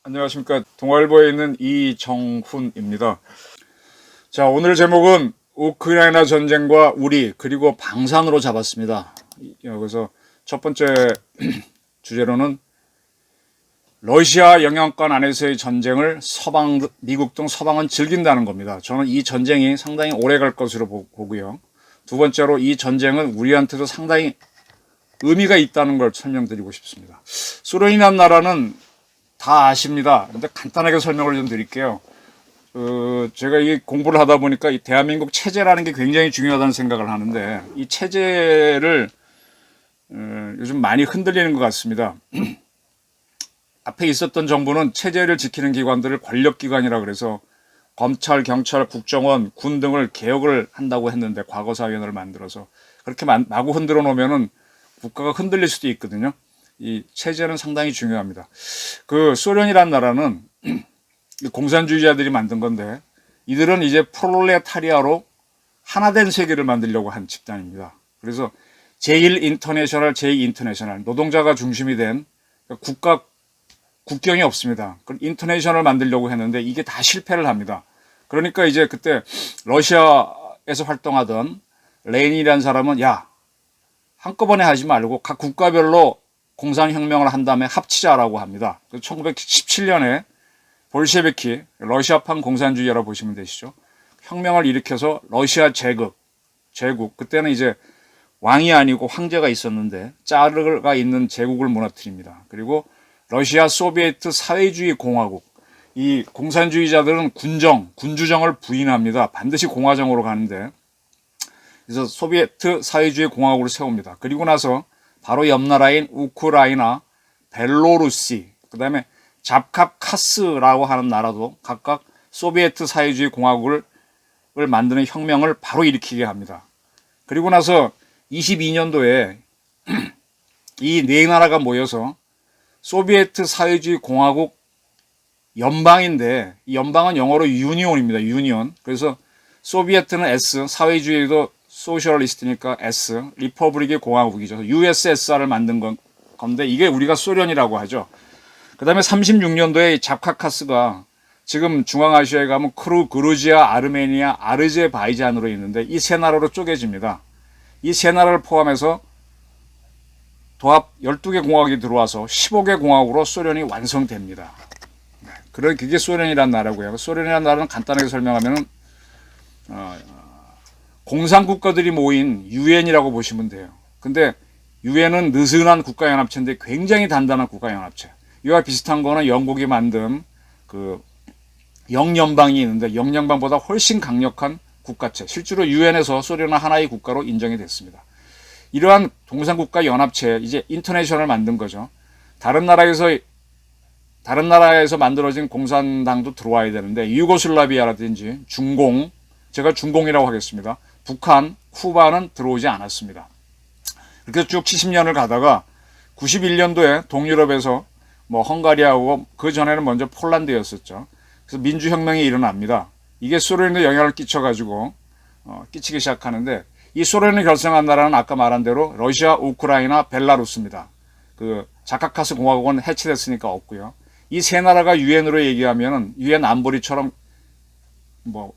안녕하십니까. 동아일보에 있는 이정훈입니다. 자, 오늘 제목은 우크라이나 전쟁과 우리 그리고 방산으로 잡았습니다. 여기서 첫 번째 주제로는 러시아 영향권 안에서의 전쟁을 미국 등 서방은 즐긴다는 겁니다. 저는 이 전쟁이 상당히 오래 갈 것으로 보고요. 두 번째로 이 전쟁은 우리한테도 상당히 의미가 있다는 걸 설명드리고 싶습니다. 소련이라는 나라는 다 아십니다. 근데 간단하게 설명을 좀 드릴게요. 제가 이 공부를 하다 보니까 이 대한민국 체제라는 게 굉장히 중요하다는 생각을 하는데 이 체제를 요즘 많이 흔들리는 것 같습니다. 앞에 있었던 정부는 체제를 지키는 기관들을 권력기관이라 그래서 검찰, 경찰, 국정원, 군 등을 개혁을 한다고 했는데 과거사위원회를 만들어서 그렇게 마구 흔들어 놓으면은 국가가 흔들릴 수도 있거든요. 이 체제는 상당히 중요합니다. 그 소련이란 나라는 공산주의자들이 만든 건데 이들은 이제 프롤레타리아로 하나된 세계를 만들려고 한 집단입니다. 그래서 제1인터내셔널, 제2인터내셔널 노동자가 중심이 된 국경이 없습니다. 인터내셔널을 만들려고 했는데 이게 다 실패를 합니다. 그러니까 이제 그때 러시아에서 활동하던 레닌이라는 사람은 야, 한꺼번에 하지 말고 각 국가별로 공산혁명을 한 다음에 합치자라고 합니다. 1917년에 볼셰비키, 러시아판 공산주의라고 보시면 되시죠. 혁명을 일으켜서 러시아 제국, 그때는 이제 왕이 아니고 황제가 있었는데 짜르가 있는 제국을 무너뜨립니다. 그리고 러시아 소비에트 사회주의 공화국, 이 공산주의자들은 군주정을 부인합니다. 반드시 공화정으로 가는데 그래서 소비에트 사회주의 공화국을 세웁니다. 그리고 나서 바로 옆 나라인 우크라이나, 벨로루시, 그 다음에 잡카카스라고 하는 나라도 각각 소비에트 사회주의 공화국을 만드는 혁명을 바로 일으키게 합니다. 그리고 나서 22년도에 이 네 나라가 모여서 소비에트 사회주의 공화국 연방인데 이 연방은 영어로 유니온입니다. 유니온. 그래서 소비에트는 S, 사회주의도 소셜리스트니까 S, 리퍼블릭의 공화국이죠. USSR을 만든 건데 이게 우리가 소련이라고 하죠. 그 다음에 36년도에 잡카카스가 지금 중앙아시아에 가면 그루지아, 아르메니아, 아르제바이잔으로 있는데 이 세 나라로 쪼개집니다. 이 세 나라를 포함해서 도합 12개 공화국이 들어와서 15개 공화국으로 소련이 완성됩니다. 그게 소련이란 나라고요. 소련이란 나라는 간단하게 설명하면 공산국가들이 모인 유엔이라고 보시면 돼요. 근데 유엔은 느슨한 국가연합체인데 굉장히 단단한 국가연합체. 이와 비슷한 거는 영국이 만든 그 영연방이 있는데 영연방보다 훨씬 강력한 국가체. 실제로 유엔에서 소련은 하나의 국가로 인정이 됐습니다. 이러한 동산국가 연합체, 이제 인터내셔널을 만든 거죠. 다른 나라에서 만들어진 공산당도 들어와야 되는데 유고슬라비아라든지 중공, 제가 중공이라고 하겠습니다. 북한, 쿠바는 들어오지 않았습니다. 그렇게 쭉 70년을 가다가 91년도에 동유럽에서 헝가리하고 그 전에는 먼저 폴란드였었죠. 그래서 민주혁명이 일어납니다. 이게 소련에도 영향을 끼치기 시작하는데 이 소련을 결성한 나라는 아까 말한 대로 러시아, 우크라이나, 벨라루스입니다. 그 자카카스 공화국은 해체됐으니까 없고요. 이 세 나라가 유엔으로 얘기하면은 유엔 안보리처럼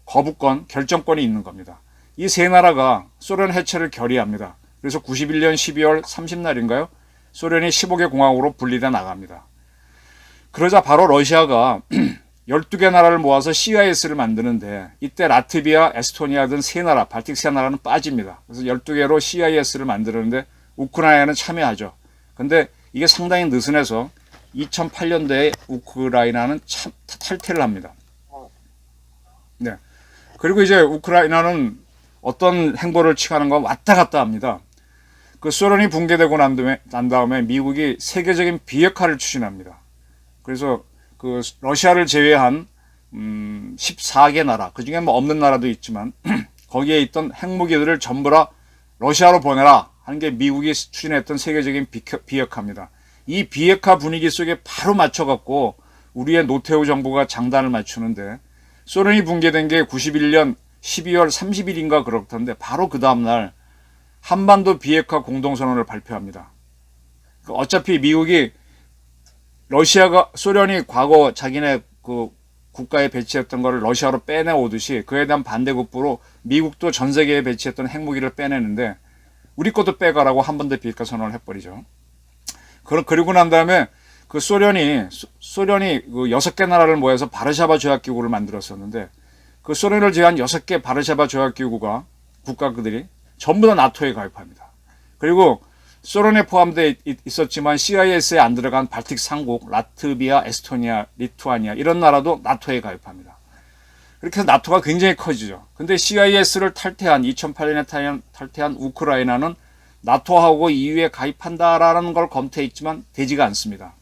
거부권, 결정권이 있는 겁니다. 이 세 나라가 소련 해체를 결의합니다. 그래서 91년 12월 30날인가요? 소련이 15개 공화국으로 분리돼 나갑니다. 그러자 바로 러시아가 12개 나라를 모아서 CIS를 만드는데 이때 라트비아, 에스토니아 등 세 나라, 발틱 세 나라는 빠집니다. 그래서 12개로 CIS를 만드는데 우크라이나는 참여하죠. 근데 이게 상당히 느슨해서 2008년도에 우크라이나는 탈퇴를 합니다. 네. 그리고 이제 우크라이나는 어떤 행보를 취하는가 왔다 갔다 합니다. 그 소련이 붕괴되고 난 다음에 미국이 세계적인 비핵화를 추진합니다. 그래서 그 러시아를 제외한 14개 나라, 그 중에 없는 나라도 있지만 거기에 있던 핵무기들을 전부 다 러시아로 보내라 하는 게 미국이 추진했던 세계적인 비핵화입니다. 이 비핵화 분위기 속에 바로 맞춰갖고 우리의 노태우 정부가 장단을 맞추는데 소련이 붕괴된 게 91년 12월 30일인가 그렇던데 바로 그 다음날 한반도 비핵화 공동선언을 발표합니다. 어차피 미국이 소련이 과거 자기네 그 국가에 배치했던 거를 러시아로 빼내오듯이 그에 대한 반대급부로 미국도 전 세계에 배치했던 핵무기를 빼내는데 우리 것도 빼가라고 한반도 비핵화 선언을 해버리죠. 그리고 난 다음에 그 소련이 그 6개 나라를 모여서 바르샤바 조약기구를 만들었었는데 그 소련을 제외한 6개 바르샤바 조약기구가 국가들이 전부 다 나토에 가입합니다. 그리고 소련에 포함되어 있었지만 CIS에 안 들어간 발틱 3국, 라트비아, 에스토니아, 리투아니아 이런 나라도 나토에 가입합니다. 그렇게 해서 나토가 굉장히 커지죠. 근데 CIS를 2008년에 탈퇴한 우크라이나는 나토하고 EU에 가입한다라는 걸 검토했지만 되지가 않습니다.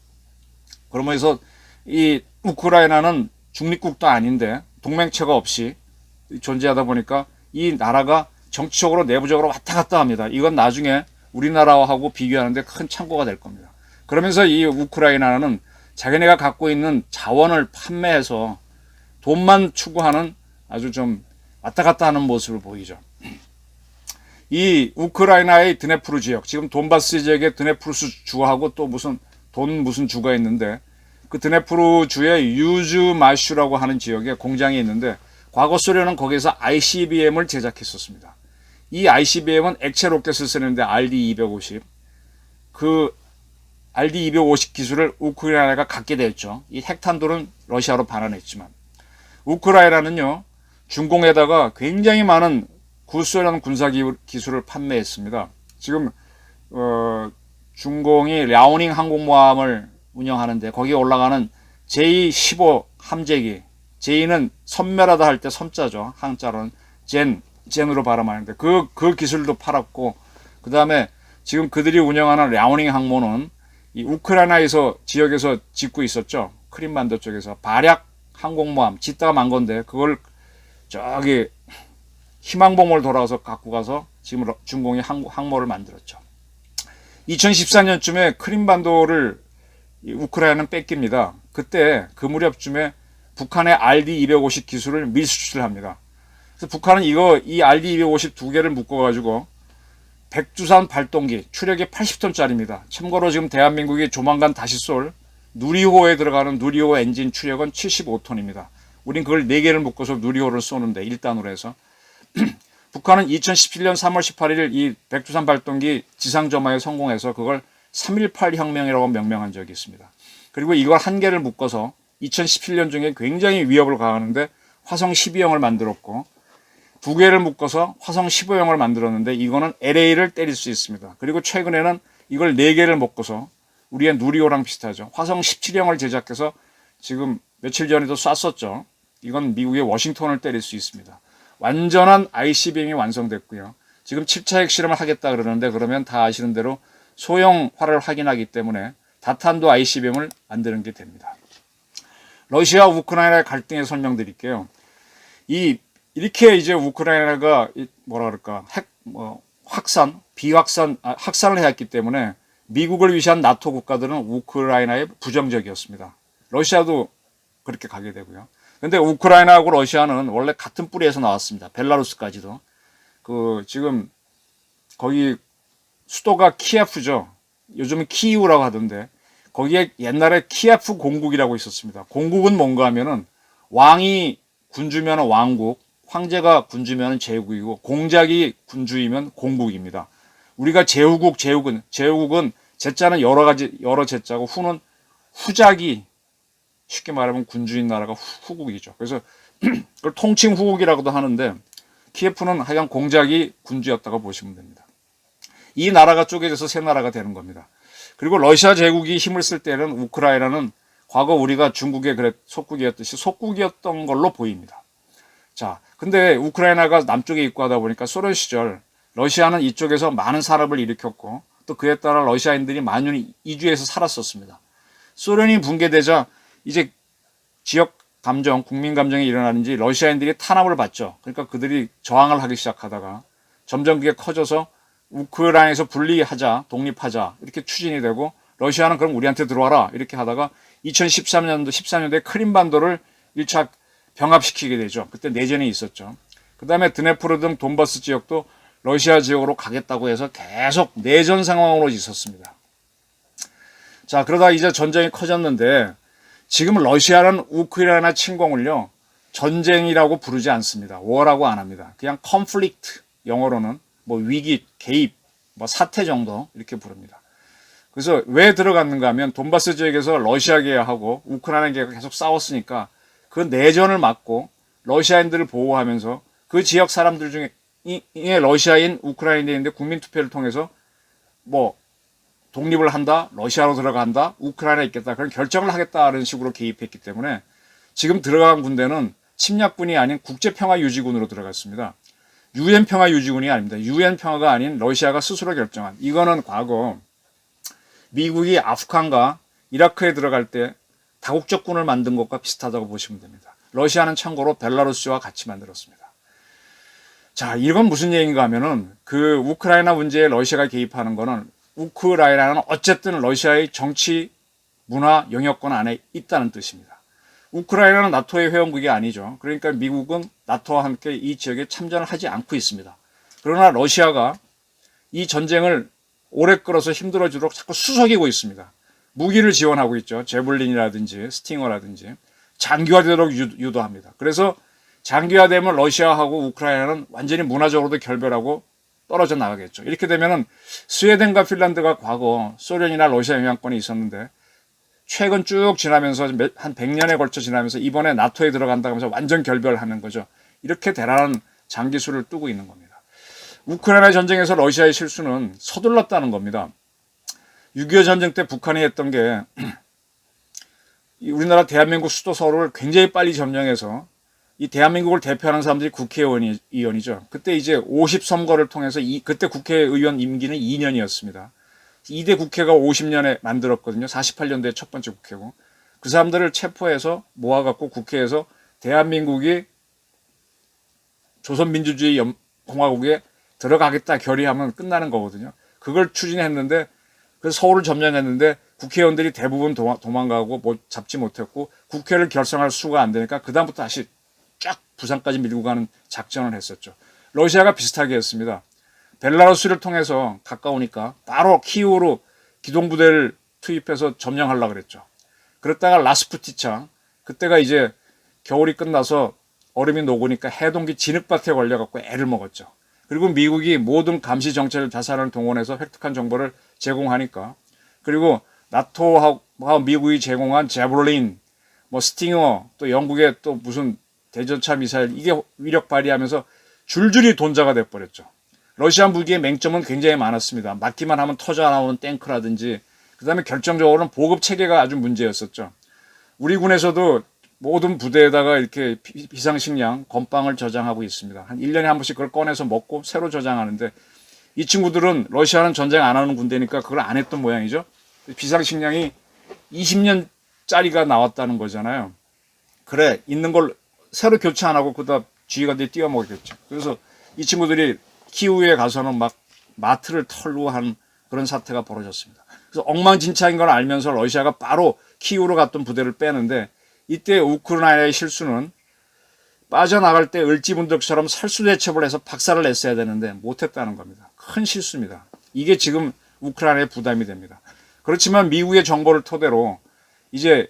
그러면서 이 우크라이나는 중립국도 아닌데 동맹체가 없이 존재하다 보니까 이 나라가 정치적으로 내부적으로 왔다 갔다 합니다. 이건 나중에 우리나라하고 비교하는데 큰 참고가 될 겁니다. 그러면서 이 우크라이나는 자기네가 갖고 있는 자원을 판매해서 돈만 추구하는 아주 좀 왔다 갔다 하는 모습을 보이죠. 이 우크라이나의 드네프르 지역, 지금 돈바스 지역의 드네프르스 주하고 또 무슨 주가 있는데 그 드네프르 주의 유즈마슈라고 하는 지역에 공장이 있는데 과거 소련은 거기서 ICBM을 제작했었습니다. 이 ICBM은 액체 로켓을 쓰는데 RD-250 그 RD-250 기술을 우크라이나가 갖게 되었죠. 이 핵탄두는 러시아로 반환했지만 우크라이나는요 중공에다가 굉장히 많은 구소련 군사 기술을 판매했습니다. 지금 중공이 랴오닝 항공모함을 운영하는데 거기에 올라가는 J-15 함재기, J는 섬멸하다 할 때 섬자죠. 한자로는 젠으로 발음하는데 그 기술도 팔았고 그 다음에 지금 그들이 운영하는 랴오닝 항모는 이 우크라이나에서 지역에서 짓고 있었죠. 크림반도 쪽에서 발약 항공모함 짓다가 만 건데 그걸 저기 희망봉을 돌아가서 갖고 가서 지금 중공이 항모를 만들었죠. 2014년쯤에 크림반도를 우크라이나는 뺏깁니다. 그때 그 무렵쯤에 북한의 RD-250 기술을 밀수출합니다. 그래서 북한은 이 RD-250 두 개를 묶어가지고 백두산 발동기 추력이 80톤짜리입니다. 참고로 지금 대한민국이 조만간 다시 쏠 누리호에 들어가는 누리호 엔진 추력은 75톤입니다. 우린 그걸 4개를 묶어서 누리호를 쏘는데 1단으로 해서 북한은 2017년 3월 18일 이 백두산 발동기 지상점화에 성공해서 그걸 3.18 혁명이라고 명명한 적이 있습니다. 그리고 이걸 한 개를 묶어서 2017년 중에 굉장히 위협을 가하는데 화성 12형을 만들었고 두 개를 묶어서 화성 15형을 만들었는데 이거는 LA를 때릴 수 있습니다. 그리고 최근에는 이걸 4개를 묶어서 우리의 누리호랑 비슷하죠. 화성 17형을 제작해서 지금 며칠 전에도 쐈었죠. 이건 미국의 워싱턴을 때릴 수 있습니다. 완전한 ICBM이 완성됐고요. 지금 7차 핵실험을 하겠다 그러는데 그러면 다 아시는 대로 소형화를 확인하기 때문에 다탄도 ICBM을 만드는 게 됩니다. 러시아 우크라이나의 갈등에 설명드릴게요. 이렇게 이제 우크라이나가 확산을 해왔기 때문에 미국을 위시한 나토 국가들은 우크라이나에 부정적이었습니다. 러시아도 그렇게 가게 되고요. 근데 우크라이나하고 러시아는 원래 같은 뿌리에서 나왔습니다. 벨라루스까지도. 지금 거기 수도가 키예프죠. 요즘은 키이우라고 하던데 거기에 옛날에 키예프 공국이라고 있었습니다. 공국은 뭔가 하면은 왕이 군주면 왕국, 황제가 군주면 제국이고 공작이 군주이면 공국입니다. 우리가 제국은 제자는 여러 제자고 후는 후작이 쉽게 말하면 군주인 나라가 후국이죠. 그래서 그걸 통칭 후국이라고도 하는데 키예프는 하여간 공작이 군주였다고 보시면 됩니다. 이 나라가 쪼개져서 세 나라가 되는 겁니다. 그리고 러시아 제국이 힘을 쓸 때는 우크라이나는 과거 우리가 중국의 속국이었듯이 속국이었던 걸로 보입니다. 자, 근데 우크라이나가 남쪽에 있고 하다 보니까 소련 시절 러시아는 이쪽에서 많은 산업을 일으켰고 또 그에 따라 러시아인들이 많이 이주해서 살았었습니다. 소련이 붕괴되자 이제 지역 감정, 국민 감정이 일어나는지 러시아인들이 탄압을 받죠. 그러니까 그들이 저항을 하기 시작하다가 점점 그게 커져서 우크라이나에서 분리하자, 독립하자 이렇게 추진이 되고 러시아는 그럼 우리한테 들어와라 이렇게 하다가 2013년도에 크림반도를 1차 병합시키게 되죠. 그때 내전이 있었죠. 그 다음에 드네프르 등 돈바스 지역도 러시아 지역으로 가겠다고 해서 계속 내전 상황으로 있었습니다. 자, 그러다 이제 전쟁이 커졌는데 지금 러시아는 우크라이나 침공을요 전쟁이라고 부르지 않습니다. war라고 안 합니다. 그냥 conflict, 영어로는 뭐 위기, 개입, 뭐 사태 정도 이렇게 부릅니다. 그래서 왜 들어갔는가 하면 돈바스 지역에서 러시아계하고 우크라이나계가 계속 싸웠으니까 그 내전을 막고 러시아인들을 보호하면서 그 지역 사람들 중에 러시아인 우크라이나인데 국민투표를 통해서 뭐 독립을 한다, 러시아로 들어간다, 우크라이나에 있겠다 그런 결정을 하겠다는 식으로 개입했기 때문에 지금 들어간 군대는 침략군이 아닌 국제평화유지군으로 들어갔습니다. 유엔평화유지군이 아닙니다. 유엔평화가 아닌 러시아가 스스로 결정한. 이거는 과거 미국이 아프간과 이라크에 들어갈 때 다국적군을 만든 것과 비슷하다고 보시면 됩니다. 러시아는 참고로 벨라루스와 같이 만들었습니다. 자, 이건 무슨 얘기인가 하면은 그 우크라이나 문제에 러시아가 개입하는 거는 우크라이나는 어쨌든 러시아의 정치, 문화, 영역권 안에 있다는 뜻입니다. 우크라이나는 나토의 회원국이 아니죠. 그러니까 미국은 나토와 함께 이 지역에 참전을 하지 않고 있습니다. 그러나 러시아가 이 전쟁을 오래 끌어서 힘들어지도록 자꾸 수석이고 있습니다. 무기를 지원하고 있죠. 제블린이라든지 스팅어라든지 장기화되도록 유도합니다. 그래서 장기화되면 러시아하고 우크라이나는 완전히 문화적으로도 결별하고 떨어져 나가겠죠. 이렇게 되면은 스웨덴과 핀란드가 과거 소련이나 러시아 영향권이 있었는데 최근 쭉 지나면서 한 100년에 걸쳐 지나면서 이번에 나토에 들어간다고 하면서 완전 결별하는 거죠. 이렇게 대단한 장기수를 두고 있는 겁니다. 우크라이나 전쟁에서 러시아의 실수는 서둘렀다는 겁니다. 6.25 전쟁 때 북한이 했던 게 우리나라 대한민국 수도 서울을 굉장히 빨리 점령해서 이 대한민국을 대표하는 사람들이 국회의원이죠. 그때 이제 50선거를 통해서 그때 국회의원 임기는 2년이었습니다. 2대 국회가 50년에 만들었거든요. 48년도에 첫 번째 국회고. 그 사람들을 체포해서 모아갖고 국회에서 대한민국이 조선민주주의 공화국에 들어가겠다 결의하면 끝나는 거거든요. 그걸 추진했는데 그래서 서울을 점령했는데 국회의원들이 대부분 도망가고 뭐 잡지 못했고 국회를 결성할 수가 안 되니까 그다음부터 다시 쫙 부산까지 밀고 가는 작전을 했었죠. 러시아가 비슷하게 했습니다. 벨라루스를 통해서 가까우니까 바로 키이우로 기동부대를 투입해서 점령하려고 그랬죠. 그랬다가 라스푸티차, 그때가 이제 겨울이 끝나서 얼음이 녹으니까 해동기 진흙밭에 걸려갖고 애를 먹었죠. 그리고 미국이 모든 감시 정찰 자산을 동원해서 획득한 정보를 제공하니까, 그리고 나토와 미국이 제공한 제블린, 뭐 스팅어, 또 영국의 또 무슨 대전차 미사일, 이게 위력 발휘하면서 줄줄이 돈자가 돼버렸죠. 러시아 무기의 맹점은 굉장히 많았습니다. 맞기만 하면 터져 나오는 탱크라든지, 그 다음에 결정적으로는 보급 체계가 아주 문제였었죠. 우리 군에서도 모든 부대에다가 이렇게 비상식량, 건빵을 저장하고 있습니다. 한 1년에 한 번씩 그걸 꺼내서 먹고 새로 저장하는데, 이 친구들은 러시아는 전쟁 안 하는 군대니까 그걸 안 했던 모양이죠. 비상식량이 20년짜리가 나왔다는 거잖아요. 그래, 있는 걸 새로 교체 안 하고 그다 쥐가 돼 뛰어먹겠죠. 그래서 이 친구들이 키우에 가서는 막 마트를 털고 한 그런 사태가 벌어졌습니다. 그래서 엉망진창인 걸 알면서 러시아가 바로 키우로 갔던 부대를 빼는데, 이때 우크라이나의 실수는 빠져나갈 때 을지문덕처럼 설수대첩을 해서 박살을 냈어야 되는데 못했다는 겁니다. 큰 실수입니다. 이게 지금 우크라이나의 부담이 됩니다. 그렇지만 미국의 정보를 토대로 이제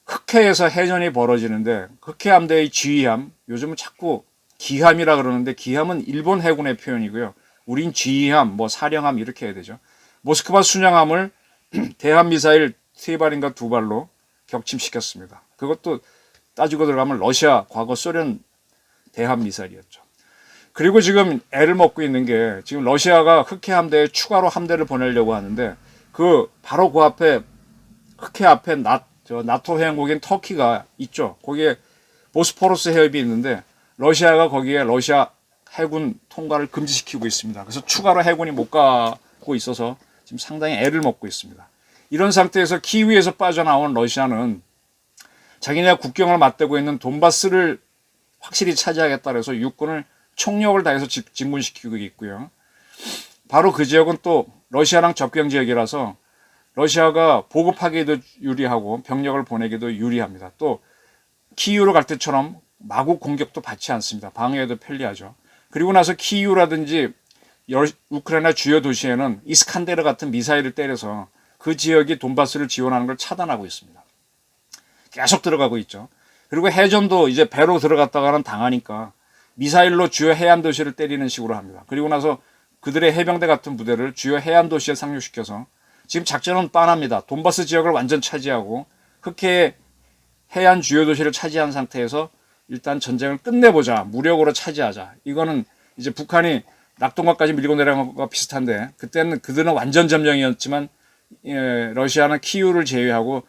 흑해에서 해전이 벌어지는데, 흑해 함대의 지휘함, 요즘은 자꾸 기함이라 그러는데 기함은 일본 해군의 표현이고요. 우린 지휘함, 뭐 사령함 이렇게 해야 되죠. 모스크바 순양함을 대한미사일 3발인가 2발로 격침시켰습니다. 그것도 따지고 들어가면 러시아 과거 소련 대한미사일이었죠. 그리고 지금 애를 먹고 있는 게, 지금 러시아가 흑해 함대에 추가로 함대를 보내려고 하는데, 바로 그 앞에 흑해 앞에 나토 회원국인 터키가 있죠. 거기에 보스포러스 해협이 있는데 러시아가 거기에 러시아 해군 통과를 금지시키고 있습니다. 그래서 추가로 해군이 못 가고 있어서 지금 상당히 애를 먹고 있습니다. 이런 상태에서 키위에서 빠져나온 러시아는 자기네 국경을 맞대고 있는 돈바스를 확실히 차지하겠다 그래서 육군을 총력을 다해서 진군시키고 있고요. 바로 그 지역은 또 러시아랑 접경 지역이라서 러시아가 보급하기도 유리하고 병력을 보내기도 유리합니다. 또 키이우로 갈 때처럼 마구 공격도 받지 않습니다. 방어에도 편리하죠. 그리고 나서 키이우라든지 우크라이나 주요 도시에는 이스칸데르 같은 미사일을 때려서 그 지역이 돈바스를 지원하는 걸 차단하고 있습니다. 계속 들어가고 있죠. 그리고 해전도 이제 배로 들어갔다가는 당하니까 미사일로 주요 해안 도시를 때리는 식으로 합니다. 그리고 나서 그들의 해병대 같은 부대를 주요 해안 도시에 상륙시켜서 지금 작전은 빤합니다. 돈바스 지역을 완전 차지하고 흑해의 해안 주요 도시를 차지한 상태에서 일단 전쟁을 끝내보자. 무력으로 차지하자. 이거는 이제 북한이 낙동강까지 밀고 내려간 것과 비슷한데 그때는 그들은 완전 점령이었지만 러시아는 키이우를 제외하고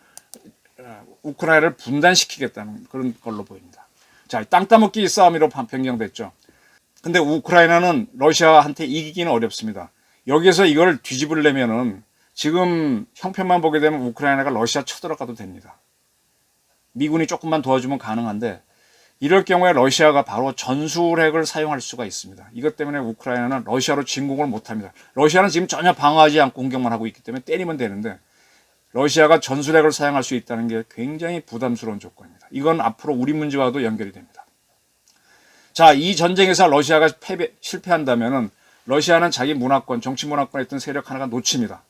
우크라이나를 분단시키겠다는 그런 걸로 보입니다. 자, 땅 따먹기 싸움으로 변경됐죠. 근데 우크라이나는 러시아한테 이기기는 어렵습니다. 여기에서 이걸 뒤집으려면은 지금 형편만 보게 되면 우크라이나가 러시아 쳐들어가도 됩니다. 미군이 조금만 도와주면 가능한데 이럴 경우에 러시아가 바로 전술핵을 사용할 수가 있습니다. 이것 때문에 우크라이나는 러시아로 진공을 못합니다. 러시아는 지금 전혀 방어하지 않고 공격만 하고 있기 때문에 때리면 되는데 러시아가 전술핵을 사용할 수 있다는 게 굉장히 부담스러운 조건입니다. 이건 앞으로 우리 문제와도 연결이 됩니다. 자, 이 전쟁에서 러시아가 실패한다면은 러시아는 자기 문화권, 정치 문화권에 있던 세력 하나가 놓칩니다.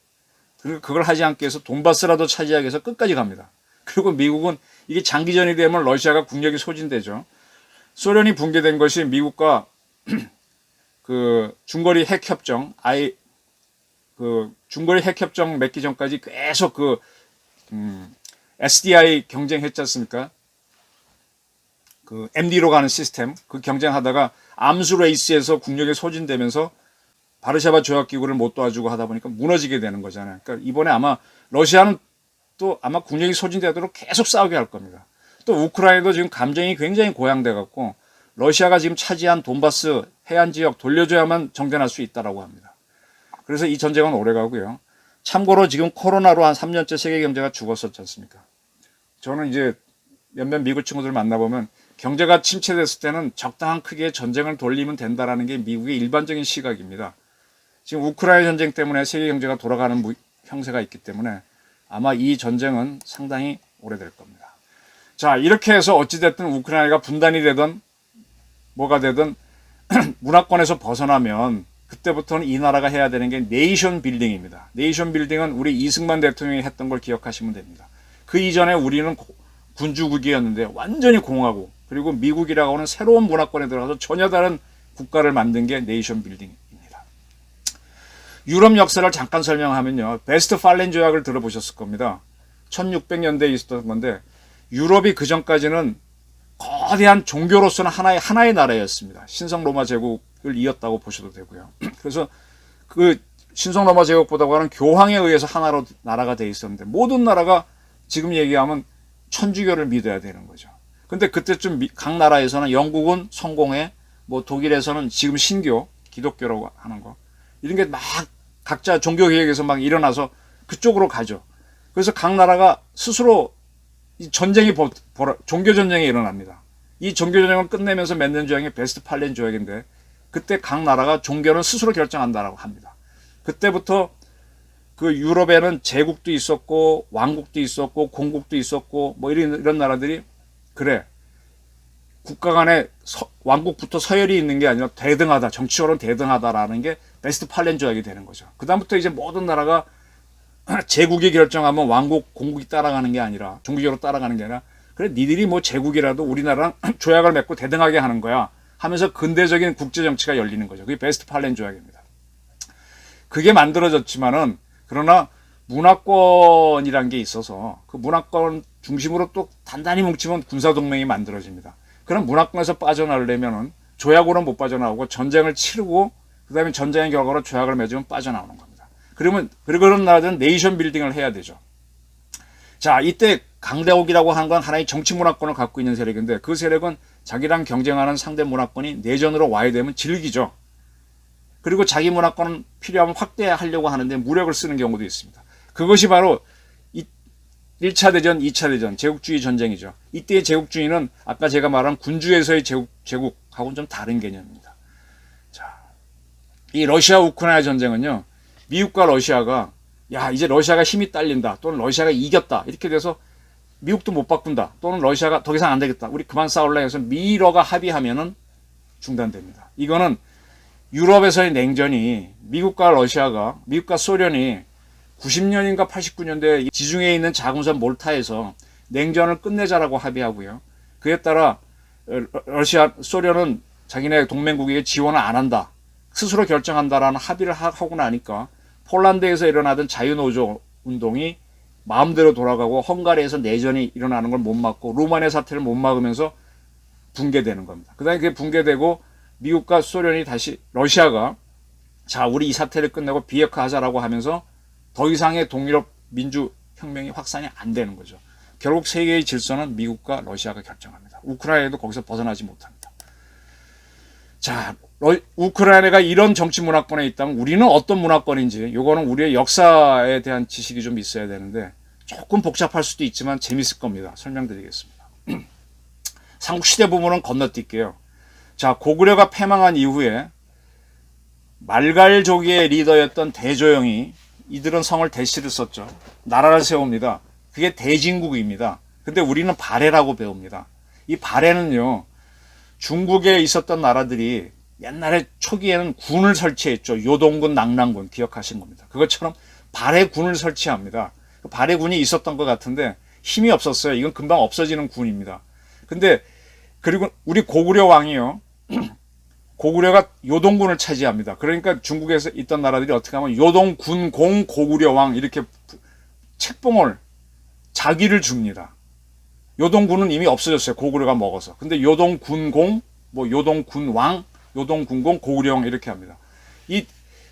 그리고 그걸 하지 않기 위해서 돈바스라도 차지하기 위해서 끝까지 갑니다. 그리고 미국은 이게 장기전이 되면 러시아가 국력이 소진되죠. 소련이 붕괴된 것이 미국과 그 중거리 핵협정, 중거리 핵협정 맺기 전까지 계속 SDI 경쟁했지 않습니까? 그 MD로 가는 시스템, 그 경쟁하다가 암수 레이스에서 국력이 소진되면서 바르샤바 조약기구를 못 도와주고 하다 보니까 무너지게 되는 거잖아요. 그러니까 이번에 아마 러시아는 또 아마 국력이 소진되도록 계속 싸우게 할 겁니다. 또 우크라이나도 지금 감정이 굉장히 고양돼 갖고 러시아가 지금 차지한 돈바스 해안 지역 돌려줘야만 정전할 수 있다라고 합니다. 그래서 이 전쟁은 오래 가고요. 참고로 지금 코로나로 한 3년째 세계 경제가 죽었었지 않습니까? 저는 이제 몇몇 미국 친구들 만나보면 경제가 침체됐을 때는 적당한 크기의 전쟁을 돌리면 된다라는 게 미국의 일반적인 시각입니다. 지금 우크라이나 전쟁 때문에 세계 경제가 돌아가는 형세가 있기 때문에 아마 이 전쟁은 상당히 오래될 겁니다. 자, 이렇게 해서 어찌됐든 우크라이나가 분단이 되든 뭐가 되든 문화권에서 벗어나면 그때부터는 이 나라가 해야 되는 게 네이션 빌딩입니다. 네이션 빌딩은 우리 이승만 대통령이 했던 걸 기억하시면 됩니다. 그 이전에 우리는 군주국이었는데 완전히 공화국, 그리고 미국이라고 하는 새로운 문화권에 들어가서 전혀 다른 국가를 만든 게 네이션 빌딩입니다. 유럽 역사를 잠깐 설명하면요. 베스트팔렌 조약을 들어보셨을 겁니다. 1600년대에 있었던 건데 유럽이 그 전까지는 거대한 종교로서는 하나의 나라였습니다. 신성 로마 제국을 이었다고 보셔도 되고요. 그래서 그 신성 로마 제국보다는 교황에 의해서 하나로 나라가 돼 있었는데 모든 나라가 지금 얘기하면 천주교를 믿어야 되는 거죠. 근데 그때쯤 각 나라에서는 영국은 성공회, 뭐 독일에서는 지금 신교, 기독교라고 하는 거 이런 게 막 각자 종교 개혁에서 막 일어나서 그쪽으로 가죠. 그래서 각 나라가 스스로 이 종교 전쟁이 일어납니다. 이 종교 전쟁을 끝내면서 맺는 조약이 베스트팔렌 조약인데 그때 각 나라가 종교는 스스로 결정한다라고 합니다. 그때부터 그 유럽에는 제국도 있었고 왕국도 있었고 공국도 있었고 뭐 이런 나라들이 그래 국가 간에 왕국부터 서열이 있는 게 아니라 대등하다, 정치적으로 대등하다라는 게 베스트팔렌 조약이 되는 거죠. 그 다음부터 이제 모든 나라가 제국이 결정하면 왕국, 공국이 따라가는 게 아니라 종교적으로 따라가는 게 아니라 그래 니들이 뭐 제국이라도 우리나라랑 조약을 맺고 대등하게 하는 거야 하면서 근대적인 국제 정치가 열리는 거죠. 그게 베스트팔렌 조약입니다. 그게 만들어졌지만은 그러나 문화권이란 게 있어서 그 문화권 중심으로 또 단단히 뭉치면 군사동맹이 만들어집니다. 그럼 문화권에서 빠져나오려면은 조약으로는 못 빠져나오고 전쟁을 치르고 그 다음에 전쟁의 결과로 조약을 맺으면 빠져나오는 겁니다. 그러면 그런 나라들은 네이션 빌딩을 해야 되죠. 자, 이때 강대국이라고 하는 건 하나의 정치 문화권을 갖고 있는 세력인데 그 세력은 자기랑 경쟁하는 상대 문화권이 내전으로 와야 되면 질기죠. 그리고 자기 문화권은 필요하면 확대하려고 하는데 무력을 쓰는 경우도 있습니다. 그것이 바로 1차 대전, 2차 대전, 제국주의 전쟁이죠. 이때의 제국주의는 아까 제가 말한 군주에서의 제국하고는 좀 다른 개념입니다. 자, 이 러시아 우크라이나 전쟁은요. 미국과 러시아가 야 이제 러시아가 힘이 딸린다 또는 러시아가 이겼다 이렇게 돼서 미국도 못 바꾼다. 또는 러시아가 더 이상 안 되겠다. 우리 그만 싸울래 해서 미러가 합의하면은 중단됩니다. 이거는 유럽에서의 냉전이 미국과 소련이 90년인가 89년대 지중해에 있는 자금선 몰타에서 냉전을 끝내자라고 합의하고요. 그에 따라 소련은 자기네 동맹국에게 지원을 안 한다. 스스로 결정한다라는 합의를 하고 나니까 폴란드에서 일어나던 자유노조 운동이 마음대로 돌아가고 헝가리에서 내전이 일어나는 걸 못 막고 루마니아 사태를 못 막으면서 붕괴되는 겁니다. 그 다음에 그게 붕괴되고 미국과 소련이 다시 러시아가 자 우리 이 사태를 끝내고 비핵화하자라고 하면서 더 이상의 동유럽 민주혁명이 확산이 안 되는 거죠. 결국 세계의 질서는 미국과 러시아가 결정합니다. 우크라이나도 거기서 벗어나지 못합니다. 자, 우크라이나가 이런 정치 문화권에 있다면 우리는 어떤 문화권인지 요거는 우리의 역사에 대한 지식이 좀 있어야 되는데 조금 복잡할 수도 있지만 재밌을 겁니다. 설명드리겠습니다. 삼국시대 부분은 건너뛸게요. 자, 고구려가 패망한 이후에 말갈족의 리더였던 대조영이 이들은 성을 대시를 썼죠. 나라를 세웁니다. 그게 대진국입니다. 근데 우리는 발해라고 배웁니다. 이 발해는요. 중국에 있었던 나라들이 옛날에 초기에는 군을 설치했죠. 요동군, 낙랑군 기억하신 겁니다. 그것처럼 발해군을 설치합니다. 발해군이 있었던 것 같은데 힘이 없었어요. 이건 금방 없어지는 군입니다. 근데 그리고 우리 고구려 왕이요. 고구려가 요동군을 차지합니다. 그러니까 중국에서 있던 나라들이 어떻게 하면 요동군 공 고구려 왕 이렇게 책봉을 자기를 줍니다. 요동군은 이미 없어졌어요. 고구려가 먹어서. 근데 요동군공, 뭐 요동군왕, 요동군공, 고구려왕 이렇게 합니다. 이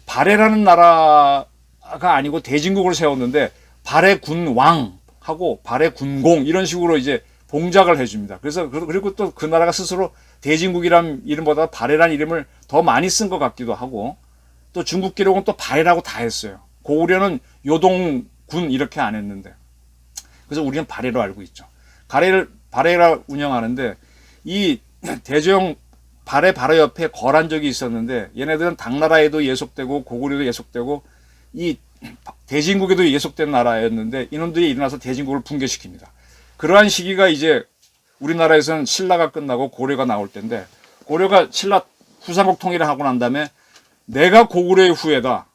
발해라는 나라가 아니고 대진국을 세웠는데 발해군왕하고 발해군공 이런 식으로 이제 봉작을 해줍니다. 그래서 그리고 또 그 나라가 스스로 대진국이란 이름보다 발해라는 이름을 더 많이 쓴 것 같기도 하고 또 중국 기록은 또 발해라고 다 했어요. 고구려는 요동군 이렇게 안 했는데 그래서 우리는 발해로 알고 있죠. 발해라 운영하는데 이 대조영 발해 바로 옆에 거란족이 있었는데 얘네들은 당나라에도 예속되고 고구려도 예속되고 이 대진국에도 예속된 나라였는데 이놈들이 일어나서 대진국을 붕괴시킵니다. 그러한 시기가 이제 우리나라에서는 신라가 끝나고 고려가 나올 때인데 고려가 신라 후삼국 통일을 하고 난 다음에 내가 고구려의 후예다.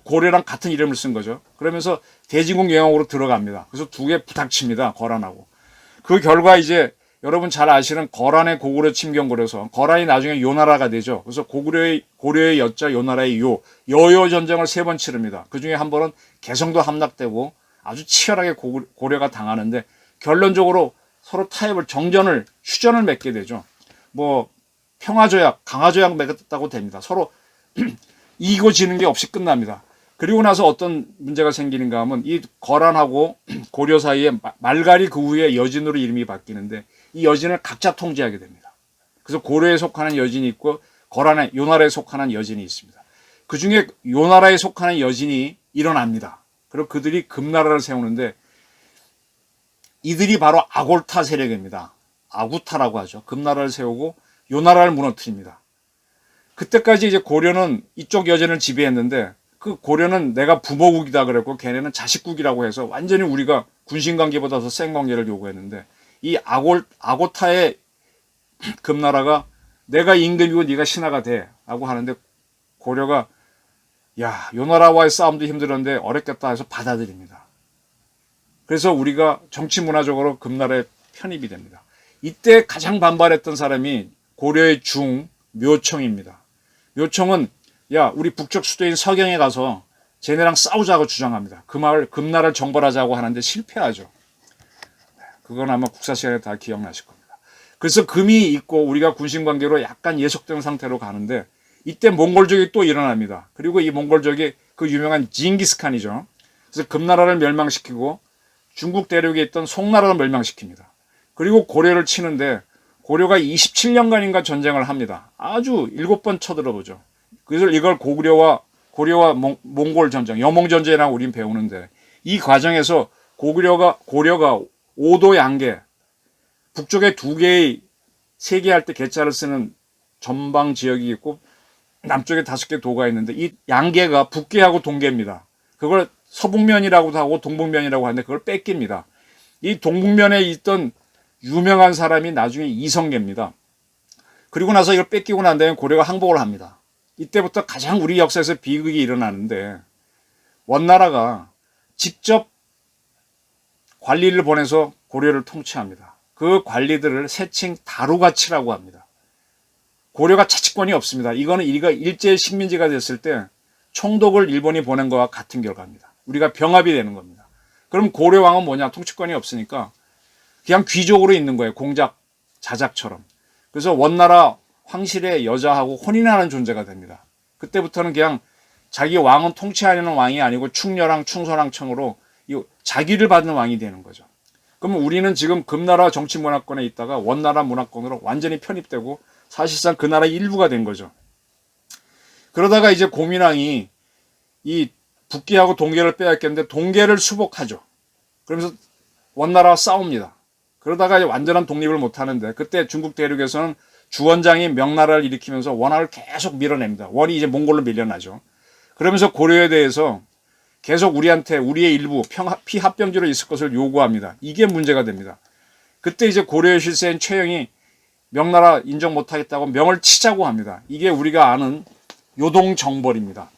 고려랑 같은 이름을 쓴 거죠. 그러면서 대진국 영역으로 들어갑니다. 그래서 두 개 부닥칩니다. 거란하고. 그 결과 이제 여러분 잘 아시는 거란의 고구려 침경고려서 거란이 나중에 요나라가 되죠. 그래서 고려의 여자 요나라의 여요 전쟁을 3번 치릅니다. 그 중에 한 번은 개성도 함락되고 아주 치열하게 고려가 당하는데 결론적으로 서로 휴전을 맺게 되죠. 뭐 평화조약, 강화조약 맺었다고 됩니다. 서로 이기고 지는 게 없이 끝납니다. 그리고 나서 어떤 문제가 생기는가 하면 이 거란하고 고려 사이에 말갈이 그 후에 여진으로 이름이 바뀌는데 이 여진을 각자 통제하게 됩니다. 그래서 고려에 속하는 여진이 있고 요나라에 속하는 여진이 있습니다. 그 중에 요나라에 속하는 여진이 일어납니다. 그리고 그들이 금나라를 세우는데 이들이 바로 아골타 세력입니다. 아구타라고 하죠. 금나라를 세우고 요나라를 무너뜨립니다. 그때까지 이제 고려는 이쪽 여진을 지배했는데 그 고려는 내가 부모국이다 그랬고 걔네는 자식국이라고 해서 완전히 우리가 군신관계보다 더 센 관계를 요구했는데 이 아고타의 금나라가 내가 임금이고 네가 신하가 돼 라고 하는데 고려가 야 요나라와의 싸움도 힘들었는데 어렵겠다 해서 받아들입니다. 그래서 우리가 정치 문화적으로 금나라에 편입이 됩니다. 이때 가장 반발했던 사람이 고려의 묘청입니다. 묘청은 야 우리 북쪽 수도인 서경에 가서 쟤네랑 싸우자고 주장합니다. 금나라를 정벌하자고 하는데 실패하죠. 그건 아마 국사 시간에 다 기억나실 겁니다. 그래서 금이 있고 우리가 군신관계로 약간 예속된 상태로 가는데 이때 몽골족이 또 일어납니다. 그리고 이 몽골족이 그 유명한 징기스칸이죠. 그래서 금나라를 멸망시키고 중국 대륙에 있던 송나라를 멸망시킵니다. 그리고 고려를 치는데 고려가 27년간인가 전쟁을 합니다. 아주 7번 쳐들어보죠. 그래서 이걸 고려와 몽골 전쟁, 여몽전쟁이라고 우린 배우는데 이 과정에서 고려가 오도 양계, 북쪽에 2개의 세계할 때 개자를 쓰는 전방 지역이 있고 남쪽에 5개 도가 있는데 이 양계가 북계하고 동계입니다. 그걸 서북면이라고도 하고 동북면이라고 하는데 그걸 뺏깁니다. 이 동북면에 있던 유명한 사람이 나중에 이성계입니다. 그리고 나서 이걸 뺏기고 난 다음에 고려가 항복을 합니다. 이때부터 가장 우리 역사에서 비극이 일어나는데 원나라가 직접 관리를 보내서 고려를 통치합니다. 그 관리들을 세칭 다루가치라고 합니다. 고려가 차치권이 없습니다. 이거는 우리가 일제 식민지가 됐을 때 총독을 일본이 보낸 거와 같은 결과입니다. 우리가 병합이 되는 겁니다. 그럼 고려왕은 뭐냐? 통치권이 없으니까 그냥 귀족으로 있는 거예요. 공작, 자작처럼. 그래서 원나라 황실의 여자하고 혼인하는 존재가 됩니다. 그때부터는 그냥 자기 왕은 통치하려는 왕이 아니고 충녀랑 충선왕청으로 자기를 받는 왕이 되는 거죠. 그러면 우리는 지금 금나라 정치 문화권에 있다가 원나라 문화권으로 완전히 편입되고 사실상 그 나라의 일부가 된 거죠. 그러다가 이제 고민왕이 이 북계하고 동계를 빼앗겼는데 동계를 수복하죠. 그러면서 원나라와 싸웁니다. 그러다가 완전한 독립을 못하는데 그때 중국 대륙에서는 주원장이 명나라를 일으키면서 원화를 계속 밀어냅니다. 원이 이제 몽골로 밀려나죠. 그러면서 고려에 대해서 계속 우리한테 우리의 일부 피합병지로 있을 것을 요구합니다. 이게 문제가 됩니다. 그때 이제 고려의 실세인 최영이 명나라 인정 못하겠다고 명을 치자고 합니다. 이게 우리가 아는 요동정벌입니다.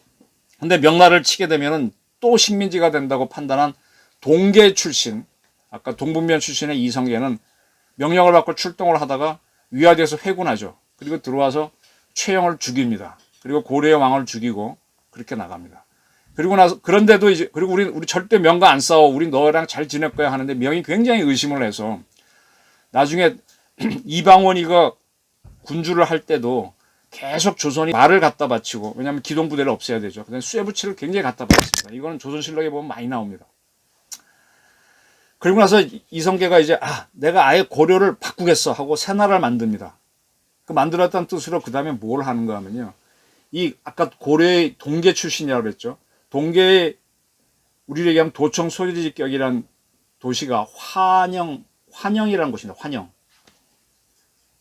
근데 명나라를 치게 되면은 또 식민지가 된다고 판단한 동계 출신, 아까 동북면 출신의 이성계는 명령을 받고 출동을 하다가 위화돼서 회군하죠. 그리고 들어와서 최영을 죽입니다. 그리고 고려의 왕을 죽이고 그렇게 나갑니다. 그리고 나서 그런데도 이제 그리고 우리 절대 명과 안 싸워. 우리 너랑 잘 지낼 거야 하는데 명이 굉장히 의심을 해서 나중에 이방원이가 군주를 할 때도 계속 조선이 말을 갖다 바치고 왜냐하면 기동부대를 없애야 되죠. 그다음에 쇠붙이를 굉장히 갖다 바쳤습니다. 이거는 조선실록에 보면 많이 나옵니다. 그리고 나서 이성계가 이제 내가 아예 고려를 바꾸겠어 하고 새 나라를 만듭니다. 그 만들었다는 뜻으로 그 다음에 뭘 하는가 하면요. 이 아까 고려의 동계 출신이라고 그랬죠. 동계의 우리를 얘기하면 도청 소리지격이란 도시가 환영이라는 곳입니다.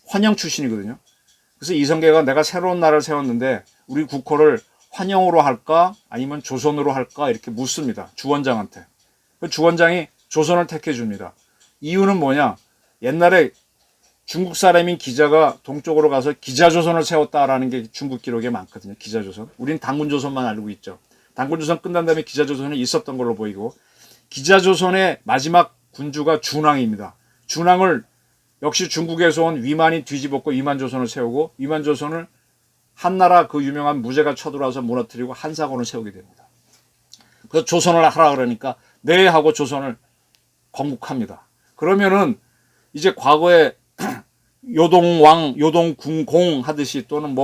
환영 출신이거든요. 그래서 이성계가 내가 새로운 나라를 세웠는데 우리 국호를 환영으로 할까 아니면 조선으로 할까 이렇게 묻습니다. 주원장한테. 그 주원장이 조선을 택해 줍니다. 이유는 뭐냐? 옛날에 중국 사람인 기자가 동쪽으로 가서 기자조선을 세웠다라는 게 중국 기록에 많거든요. 기자조선. 우린 단군조선만 알고 있죠. 단군조선 끝난 다음에 기자조선이 있었던 걸로 보이고 기자조선의 마지막 군주가 준왕입니다. 준왕을 역시 중국에서 온 위만이 뒤집었고 위만조선을 세우고 위만조선을 한나라 그 유명한 무제가 쳐들어와서 무너뜨리고 한사건을 세우게 됩니다. 그래서 조선을 하라 그러니까 네 하고 조선을 건국합니다. 그러면은 이제 과거에 요동왕, 요동궁공 하듯이 또는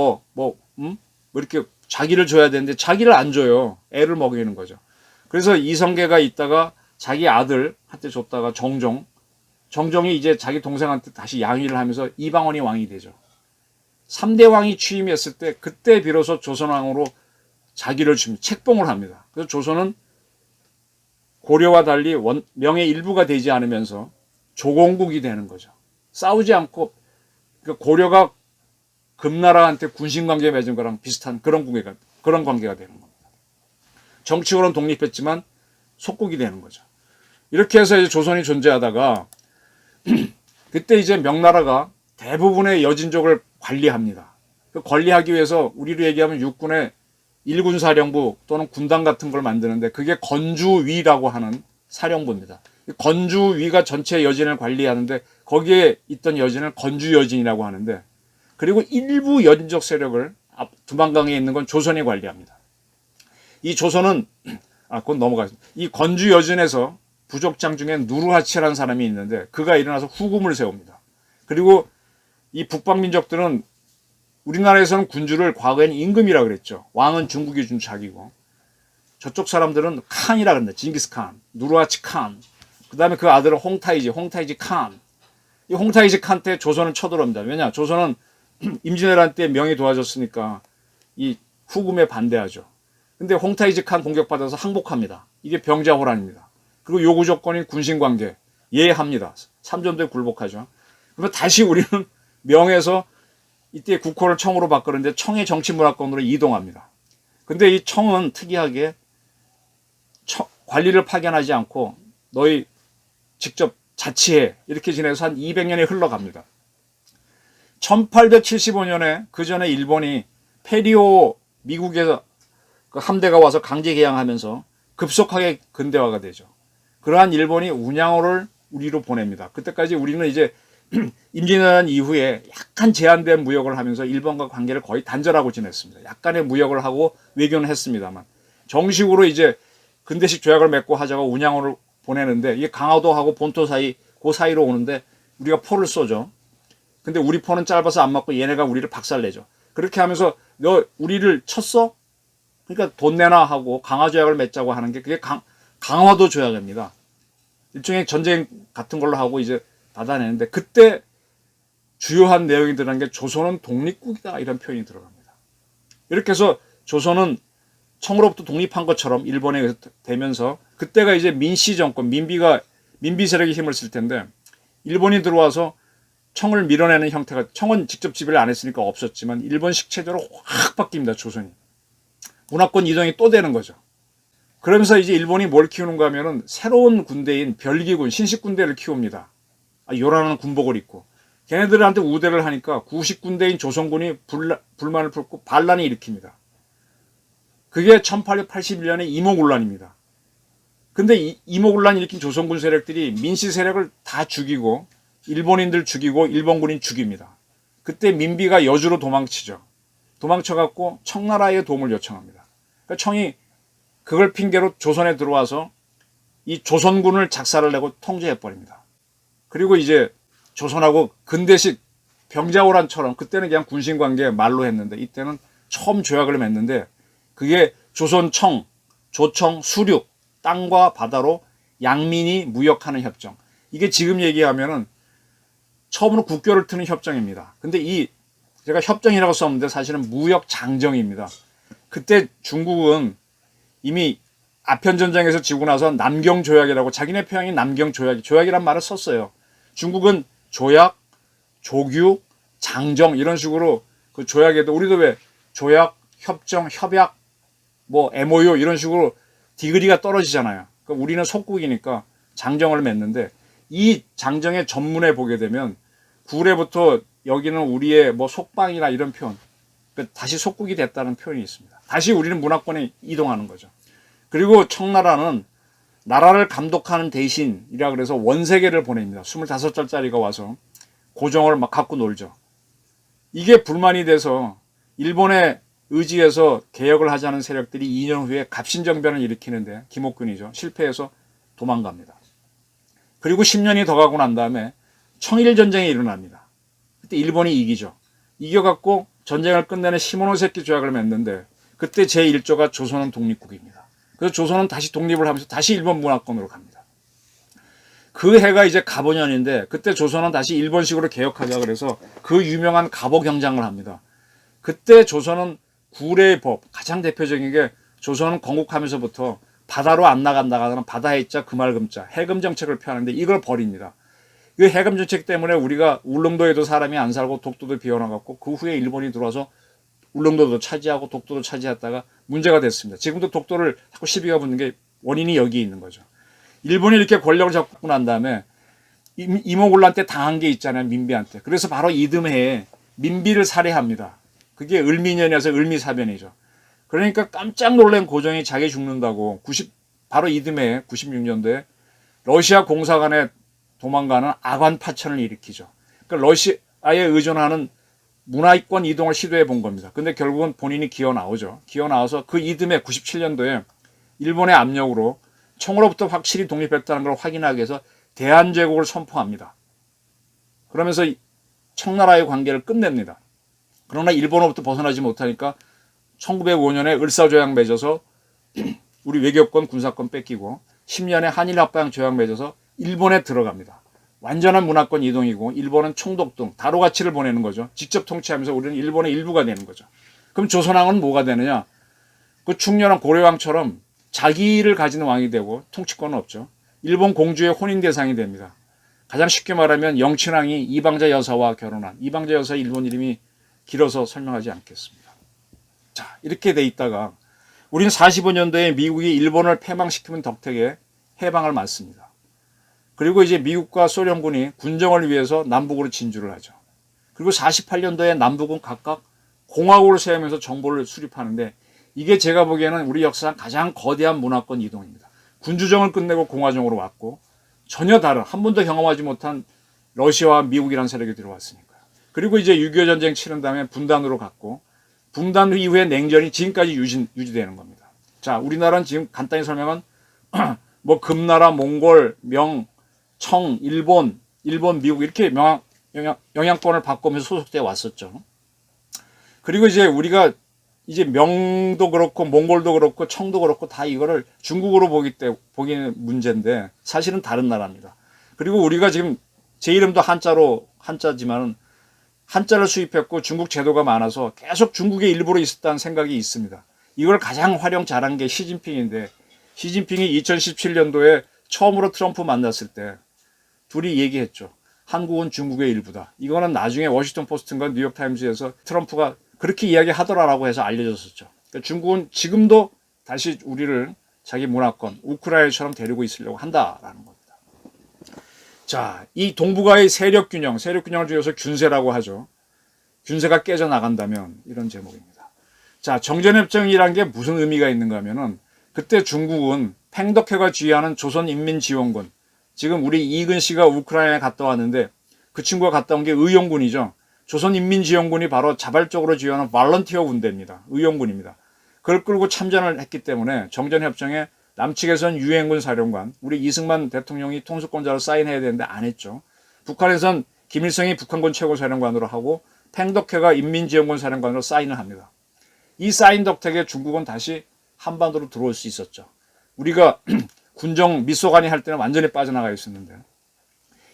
이렇게 자기를 줘야 되는데 자기를 안 줘요. 애를 먹이는 거죠. 그래서 이성계가 있다가 자기 아들한테 줬다가 정종이 이제 자기 동생한테 다시 양위를 하면서 이방원이 왕이 되죠. 3대 왕이 취임했을 때 그때 비로소 조선왕으로 자기를 줍니다. 책봉을 합니다. 그래서 조선은 고려와 달리 명의 일부가 되지 않으면서 조공국이 되는 거죠. 싸우지 않고 고려가 금나라한테 군신관계 맺은 거랑 비슷한 그런 관계가 되는 겁니다. 정치적으로는 독립했지만 속국이 되는 거죠. 이렇게 해서 이제 조선이 존재하다가 그때 이제 명나라가 대부분의 여진족을 관리합니다. 그 관리하기 위해서 우리로 얘기하면 육군의 일군사령부 또는 군당 같은 걸 만드는데 그게 건주위라고 하는 사령부입니다. 건주위가 전체 여진을 관리하는데 거기에 있던 여진을 건주여진이라고 하는데 그리고 일부 여진족 세력을 두만강에 있는 건 조선이 관리합니다. 이 조선은 그건 넘어가겠습니다. 이 건주여진에서 부족장 중에 누르하치라는 사람이 있는데 그가 일어나서 후금을 세웁니다. 그리고 이 북방민족들은 우리나라에서는 군주를 과거에는 임금이라고 그랬죠. 왕은 중국이 준 자기고 저쪽 사람들은 칸이라 그랬는데 징기스 칸, 누르하치 칸. 그 다음에 그 아들은 홍타이지 칸. 이 홍타이지 칸 때 조선을 쳐들어옵니다. 왜냐? 조선은 임진왜란 때 명이 도와줬으니까 이 후금에 반대하죠. 근데 홍타이지 칸 공격받아서 항복합니다. 이게 병자호란입니다. 그리고 요구 조건인 군신관계 예합니다. 삼전도에 굴복하죠. 그러면 다시 우리는 명에서 이때 국호를 청으로 바꾸는데 청의 정치문화권으로 이동합니다. 근데 이 청은 특이하게 관리를 파견하지 않고 너희 직접 자치해 이렇게 지내서 한 200년이 흘러갑니다. 1875년에 그 전에 일본이 페리오 미국에서 그 함대가 와서 강제 개항하면서 급속하게 근대화가 되죠. 그러한 일본이 운양호를 우리로 보냅니다. 그때까지 우리는 이제 임진왜란 이후에 약간 제한된 무역을 하면서 일본과 관계를 거의 단절하고 지냈습니다. 약간의 무역을 하고 외교는 했습니다만 정식으로 이제 근대식 조약을 맺고 하자고 운양호를 보내는데 이게 강화도하고 본토 사이 그 사이로 오는데 우리가 포를 쏘죠. 근데 우리 포는 짧아서 안 맞고 얘네가 우리를 박살내죠. 그렇게 하면서 너 우리를 쳤어? 그러니까 돈 내놔 하고 강화 조약을 맺자고 하는 게 그게 강화도 조약입니다. 일종의 전쟁 같은 걸로 하고 이제 받아내는데 그때 주요한 내용이 들어간 게 조선은 독립국이다 이런 표현이 들어갑니다. 이렇게 해서 조선은 청으로부터 독립한 것처럼 일본에 의해서 되면서 그때가 이제 민씨 정권, 민비 세력이 힘을 쓸 텐데 일본이 들어와서 청을 밀어내는 형태가 청은 직접 지배를 안 했으니까 없었지만 일본식 체제로 확 바뀝니다. 조선이. 문화권 이동이 또 되는 거죠. 그러면서 이제 일본이 뭘 키우는가 하면은 새로운 군대인 별기군, 신식군대를 키웁니다. 요란한 군복을 입고. 걔네들한테 우대를 하니까 구식군대인 조선군이 불만을 품고 반란을 일으킵니다. 그게 1881년에 이모군란입니다. 근데 이모군란 일으킨 조선군 세력들이 민씨 세력을 다 죽이고 일본인들 죽이고 일본군인 죽입니다. 그때 민비가 여주로 도망치죠. 도망쳐갖고 청나라의 도움을 요청합니다. 그러니까 청이 그걸 핑계로 조선에 들어와서 이 조선군을 작사를 내고 통제해버립니다. 그리고 이제 조선하고 근대식 병자호란처럼 그때는 그냥 군신관계 말로 했는데 이때는 처음 조약을 맺는데 그게 조선청, 조청, 수륙, 땅과 바다로 양민이 무역하는 협정. 이게 지금 얘기하면은 처음으로 국교를 트는 협정입니다. 근데 제가 협정이라고 썼는데 사실은 무역 장정입니다. 그때 중국은 이미 아편전쟁에서 지고 나서 남경조약이라고 자기네 표현이 조약이란 말을 썼어요. 중국은 조약, 조규, 장정 이런 식으로 그 조약에도 우리도 왜 조약, 협정, 협약, 뭐 MOU 이런 식으로 디그리가 떨어지잖아요. 그러니까 우리는 속국이니까 장정을 맺는데 이 장정의 전문에 보게 되면 구례부터 여기는 우리의 뭐 속방이나 이런 표현, 그러니까 다시 속국이 됐다는 표현이 있습니다. 다시 우리는 문화권에 이동하는 거죠. 그리고 청나라는 나라를 감독하는 대신이라 그래서 원세계를 보냅니다. 25살짜리가 와서 고정을 막 갖고 놀죠. 이게 불만이 돼서 일본의 의지에서 개혁을 하자는 세력들이 2년 후에 갑신정변을 일으키는데 김옥균이죠. 실패해서 도망갑니다. 그리고 10년이 더 가고 난 다음에 청일전쟁이 일어납니다. 그때 일본이 이기죠. 이겨갖고 전쟁을 끝내는 시모노세키 조약을 맺는데 그때 제1조가 조선은 독립국입니다. 그래서 조선은 다시 독립을 하면서 다시 일본 문화권으로 갑니다. 그 해가 이제 갑오년인데 그때 조선은 다시 일본식으로 개혁하자 그래서 그 유명한 갑오경장을 합니다. 그때 조선은 구례의 법, 가장 대표적인 게 조선은 건국하면서부터 바다로 안 나간다가는 바다에 있자 금알금자 해금 정책을 펴는데 이걸 버립니다. 이 해금 정책 때문에 우리가 울릉도에도 사람이 안 살고 독도도 비워놔갖고 그 후에 일본이 들어와서 울릉도도 차지하고 독도도 차지했다가 문제가 됐습니다. 지금도 독도를 자꾸 시비가 붙는 게 원인이 여기 있는 거죠. 일본이 이렇게 권력을 잡고 난 다음에 이모군란 때 당한 게 있잖아요. 민비한테. 그래서 바로 이듬해에 민비를 살해합니다. 그게 을미년이어서 을미사변이죠. 그러니까 깜짝 놀란 고종이 자기 죽는다고 바로 이듬해 96년도에 러시아 공사관에 도망가는 아관 파천을 일으키죠. 그러니까 러시아에 의존하는 문화권 이동을 시도해 본 겁니다. 근데 결국은 본인이 기어 나오죠. 기어 나와서 그 이듬해 97년도에 일본의 압력으로 청으로부터 확실히 독립했다는 걸 확인하기 위해서 대한제국을 선포합니다. 그러면서 청나라의 관계를 끝냅니다. 그러나 일본으로부터 벗어나지 못하니까 1905년에 을사조약 맺어서 우리 외교권, 군사권 뺏기고 10년에 한일합방 조약 맺어서 일본에 들어갑니다. 완전한 문화권 이동이고 일본은 총독등, 다로가치를 보내는 거죠. 직접 통치하면서 우리는 일본의 일부가 되는 거죠. 그럼 조선왕은 뭐가 되느냐? 그 충렬한 고려왕처럼 자기를 가지는 왕이 되고 통치권은 없죠. 일본 공주의 혼인 대상이 됩니다. 가장 쉽게 말하면 영친왕이 이방자 여사와 결혼한 이방자 여사 일본 이름이 길어서 설명하지 않겠습니다. 자, 이렇게 돼 있다가 우리는 45년도에 미국이 일본을 패망시키는 덕택에 해방을 맞습니다. 그리고 이제 미국과 소련군이 군정을 위해서 남북으로 진주를 하죠. 그리고 48년도에 남북은 각각 공화국을 세우면서 정보를 수립하는데 이게 제가 보기에는 우리 역사상 가장 거대한 문화권 이동입니다. 군주정을 끝내고 공화정으로 왔고 전혀 다른 한 번도 경험하지 못한 러시아와 미국이라는 세력이 들어왔으니까요. 그리고 이제 6.25 전쟁 치른 다음에 분단으로 갔고 분단 이후에 냉전이 지금까지 유지되는 겁니다. 자, 우리나라는 지금 간단히 설명은 뭐 금나라, 몽골, 명, 청, 일본, 미국 이렇게 영향권을 바꾸면서 소속돼 왔었죠. 그리고 이제 우리가 이제 명도 그렇고 몽골도 그렇고 청도 그렇고 다 이거를 중국으로 보기는 문제인데 사실은 다른 나라입니다. 그리고 우리가 지금 제 이름도 한자지만은 한자를 수입했고 중국 제도가 많아서 계속 중국의 일부로 있었다는 생각이 있습니다. 이걸 가장 활용 잘한 게 시진핑인데 시진핑이 2017년도에 처음으로 트럼프 만났을 때 둘이 얘기했죠. 한국은 중국의 일부다. 이거는 나중에 워싱턴 포스트인가 뉴욕타임즈에서 트럼프가 그렇게 이야기하더라라고 해서 알려졌었죠. 그러니까 중국은 지금도 다시 우리를 자기 문화권 우크라이나처럼 데리고 있으려고 한다라는 겁니다. 자, 이 동북아의 세력균형을 줄여서 균세라고 하죠. 균세가 깨져나간다면 이런 제목입니다. 자, 정전협정이란 게 무슨 의미가 있는가 하면은 그때 중국은 팽덕회가 지휘하는 조선인민지원군, 지금 우리 이근 씨가 우크라이나에 갔다 왔는데 그 친구가 갔다 온 게 의용군이죠. 조선인민지원군이 바로 자발적으로 지휘하는 발런티어 군대입니다. 의용군입니다. 그걸 끌고 참전을 했기 때문에 정전협정에 남측에선 유엔군 사령관, 우리 이승만 대통령이 통수권자로 사인해야 되는데 안 했죠. 북한에선 김일성이 북한군 최고사령관으로 하고 팽덕회가 인민지원군 사령관으로 사인을 합니다. 이 사인 덕택에 중국은 다시 한반도로 들어올 수 있었죠. 우리가 군정 미소관이 할 때는 완전히 빠져나가 있었는데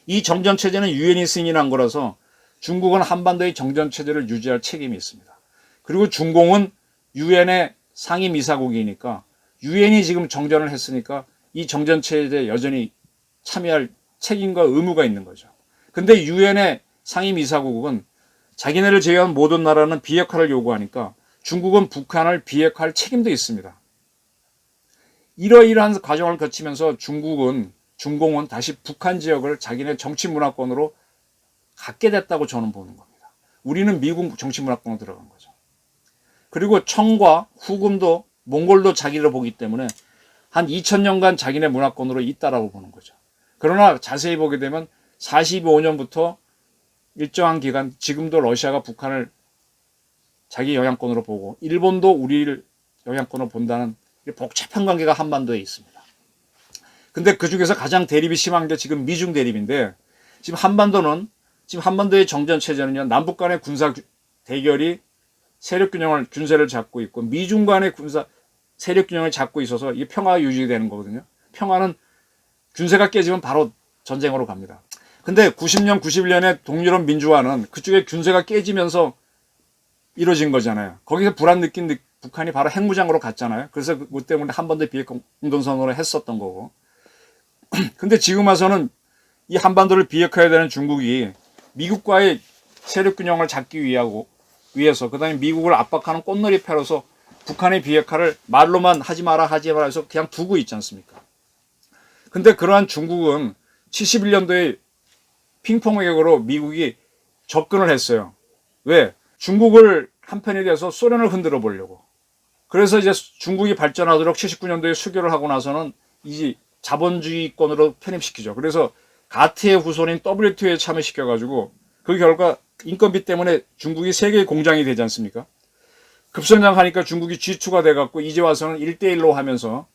이 정전체제는 유엔이 승인한 거라서 중국은 한반도의 정전체제를 유지할 책임이 있습니다. 그리고 중공은 유엔의 상임이사국이니까 유엔이 지금 정전을 했으니까 이 정전체제에 여전히 참여할 책임과 의무가 있는 거죠. 근데 유엔의 상임이사국은 자기네를 제외한 모든 나라는 비핵화를 요구하니까 중국은 북한을 비핵화할 책임도 있습니다. 이러이러한 과정을 거치면서 중공은 다시 북한 지역을 자기네 정치 문화권으로 갖게 됐다고 저는 보는 겁니다. 우리는 미국 정치 문화권으로 들어간 거죠. 그리고 청과 후금도 몽골도 자기를 보기 때문에 한 2000년간 자기네 문화권으로 있다라고 보는 거죠. 그러나 자세히 보게 되면 45년부터 일정한 기간 지금도 러시아가 북한을 자기 영향권으로 보고 일본도 우리를 영향권으로 본다는 복잡한 관계가 한반도에 있습니다. 근데 그 중에서 가장 대립이 심한 게 지금 미중 대립인데 지금 한반도의 정전체제는요, 남북 간의 군사 대결이 세력균형을 균세를 잡고 있고 미중 간의 군사 세력균형을 잡고 있어서 이게 평화가 유지되는 거거든요. 평화는 균세가 깨지면 바로 전쟁으로 갑니다. 근데 90년, 91년에 동유럽 민주화는 그쪽에 균세가 깨지면서 이루어진 거잖아요. 거기서 불안 느낀 북한이 바로 핵무장으로 갔잖아요. 그래서 그것 때문에 한반도 비핵 공동선언을 했었던 거고. 근데 지금 와서는 이 한반도를 비핵화해야 되는 중국이 미국과의 세력균형을 잡기 위해서 그다음에 미국을 압박하는 꽃놀이 패로서 북한의 비핵화를 말로만 하지 마라 해서 그냥 두고 있지 않습니까? 근데 그러한 중국은 71년도에 핑퐁 외교로 미국이 접근을 했어요. 왜? 중국을 한편이 돼서 소련을 흔들어 보려고. 그래서 이제 중국이 발전하도록 79년도에 수교를 하고 나서는 이 자본주의권으로 편입시키죠. 그래서 가트의 후손인 WTO에 참여시켜가지고 그 결과 인건비 때문에 중국이 세계의 공장이 되지 않습니까? 급성장하니까 중국이 G2가 돼갖고 이제 와서는 1대1로 하면서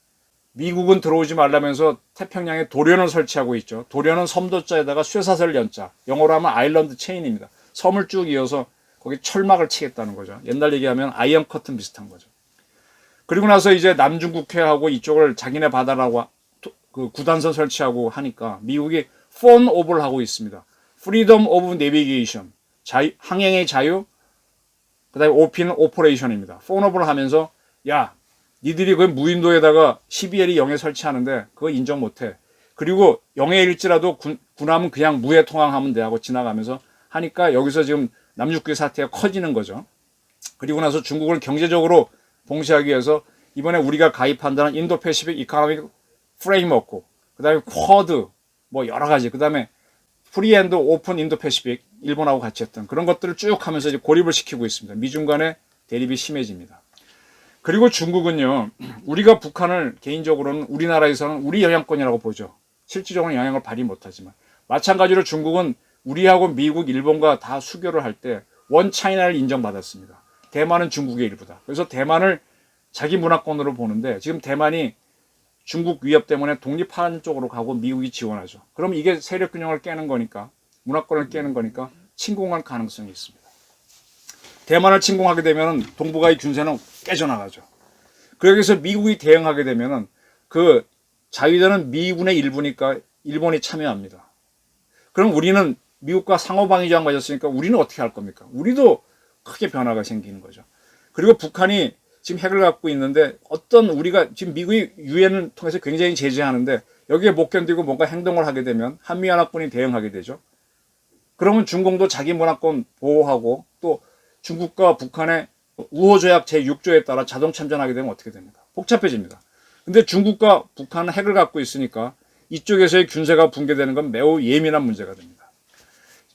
미국은 들어오지 말라면서 태평양에 도련을 설치하고 있죠. 도련은 섬도자에다가 쇠사슬 연자, 영어로 하면 아일랜드 체인입니다. 섬을 쭉 이어서 거기 철막을 치겠다는 거죠. 옛날 얘기하면 아이언 커튼 비슷한 거죠. 그리고 나서 이제 남중국해하고 이쪽을 자기네 바다라고 그 구단선 설치하고 하니까 미국이 폰 오브를 하고 있습니다. Freedom of Navigation, 항행의 자유, 그 다음에 오피는 오퍼레이션입니다. 폰 오브를 하면서 야, 니들이 그 무인도에다가 CBL이 영해 설치하는데 그거 인정 못해. 그리고 영해일지라도 군함은 그냥 무해 통항하면 돼 하고 지나가면서 하니까 여기서 지금 남중국해 사태가 커지는 거죠. 그리고 나서 중국을 경제적으로 봉쇄하기 위해서 이번에 우리가 가입한다는 인도 패시픽 이코노믹 프레임워크, 그 다음에 쿼드, 뭐 여러 가지, 그 다음에 프리핸드 오픈 인도 패시픽, 일본하고 같이 했던 그런 것들을 쭉 하면서 이제 고립을 시키고 있습니다. 미중 간의 대립이 심해집니다. 그리고 중국은요, 우리가 북한을 개인적으로는 우리나라에서는 우리 영향권이라고 보죠. 실질적으로는 영향을 발휘 못하지만, 마찬가지로 중국은 우리하고 미국, 일본과 다 수교를 할 때 원 차이나를 인정받았습니다. 대만은 중국의 일부다. 그래서 대만을 자기 문화권으로 보는데, 지금 대만이 중국 위협 때문에 독립하는 쪽으로 가고 미국이 지원하죠. 그럼 이게 세력 균형을 깨는 거니까, 문화권을 깨는 거니까 침공할 가능성이 있습니다. 대만을 침공하게 되면 동북아의 균세는 깨져나가죠. 그래서 미국이 대응하게 되면 그 자위대는 미군의 일부니까 일본이 참여합니다. 그럼 우리는 미국과 상호방위제한 맞았으니까 우리는 어떻게 할 겁니까? 우리도 크게 변화가 생기는 거죠. 그리고 북한이 지금 핵을 갖고 있는데 어떤 우리가 지금 미국이 유엔을 통해서 굉장히 제재하는데 여기에 못 견디고 뭔가 행동을 하게 되면 한미연합군이 대응하게 되죠. 그러면 중공도 자기 문화권 보호하고 또 중국과 북한의 우호조약 제6조에 따라 자동 참전하게 되면 어떻게 됩니까? 복잡해집니다. 근데 중국과 북한은 핵을 갖고 있으니까 이쪽에서의 균세가 붕괴되는 건 매우 예민한 문제가 됩니다.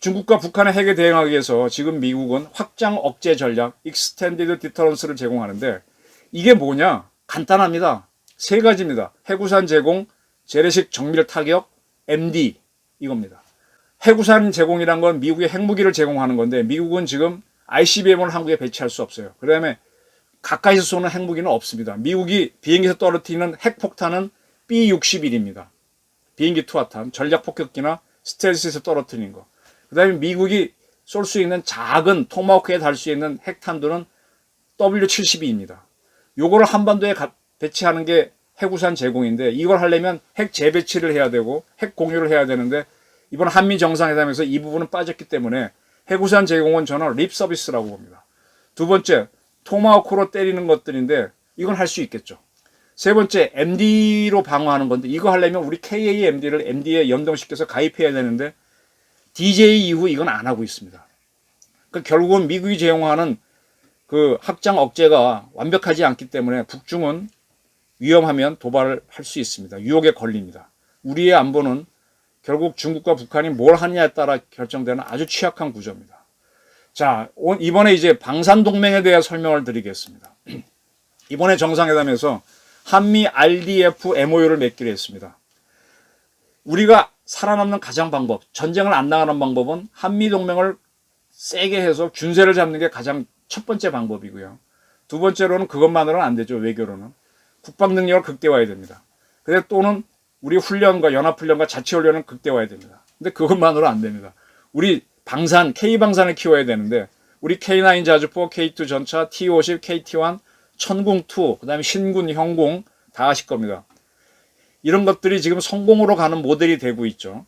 중국과 북한의 핵에 대응하기 위해서 지금 미국은 확장 억제 전략, Extended Deterrence를 제공하는데 이게 뭐냐? 간단합니다. 세 가지입니다. 해구산 제공, 재래식 정밀 타격, MD 이겁니다. 해구산 제공이란 건 미국의 핵무기를 제공하는 건데 미국은 지금 ICBM을 한국에 배치할 수 없어요. 그 다음에 가까이서 쏘는 핵무기는 없습니다. 미국이 비행기에서 떨어뜨리는 핵폭탄은 B-61입니다. 비행기 투하탄, 전략폭격기나 스텔스에서 떨어뜨리는 거. 그 다음에 미국이 쏠 수 있는 작은 토마호크에 달 수 있는 핵탄두는 W-72입니다. 요거를 한반도에 배치하는 게 해구산 제공인데 이걸 하려면 핵 재배치를 해야 되고 핵 공유를 해야 되는데 이번 한미 정상회담에서 이 부분은 빠졌기 때문에 해구산 제공은 저는 립 서비스라고 봅니다. 두 번째, 토마호크로 때리는 것들인데 이건 할 수 있겠죠. 세 번째, MD로 방어하는 건데 이거 하려면 우리 KAMD를 MD에 연동시켜서 가입해야 되는데 DJ 이후 이건 안 하고 있습니다. 그러니까 결국은 미국이 제공하는 그 확장 억제가 완벽하지 않기 때문에 북중은 위험하면 도발을 할 수 있습니다. 유혹에 걸립니다. 우리의 안보는 결국 중국과 북한이 뭘 하느냐에 따라 결정되는 아주 취약한 구조입니다. 자, 이번에 이제 방산동맹에 대해 설명을 드리겠습니다. 이번에 정상회담에서 한미 RDF MOU를 맺기로 했습니다. 우리가 살아남는 가장 방법, 전쟁을 안 나가는 방법은 한미동맹을 세게 해서 균세를 잡는 게 가장 첫 번째 방법이고요. 두 번째로는 그것만으로는 안 되죠. 외교로는. 국방 능력을 극대화해야 됩니다. 근데 또는 우리 훈련과 연합훈련과 자치훈련은 극대화해야 됩니다. 근데 그것만으로 안 됩니다. 우리 방산, K방산을 키워야 되는데 우리 K9 자주포, K2 전차, T50, KT1, 천궁2, 그 다음에 신군, 형공 다 하실 겁니다. 이런 것들이 지금 성공으로 가는 모델이 되고 있죠.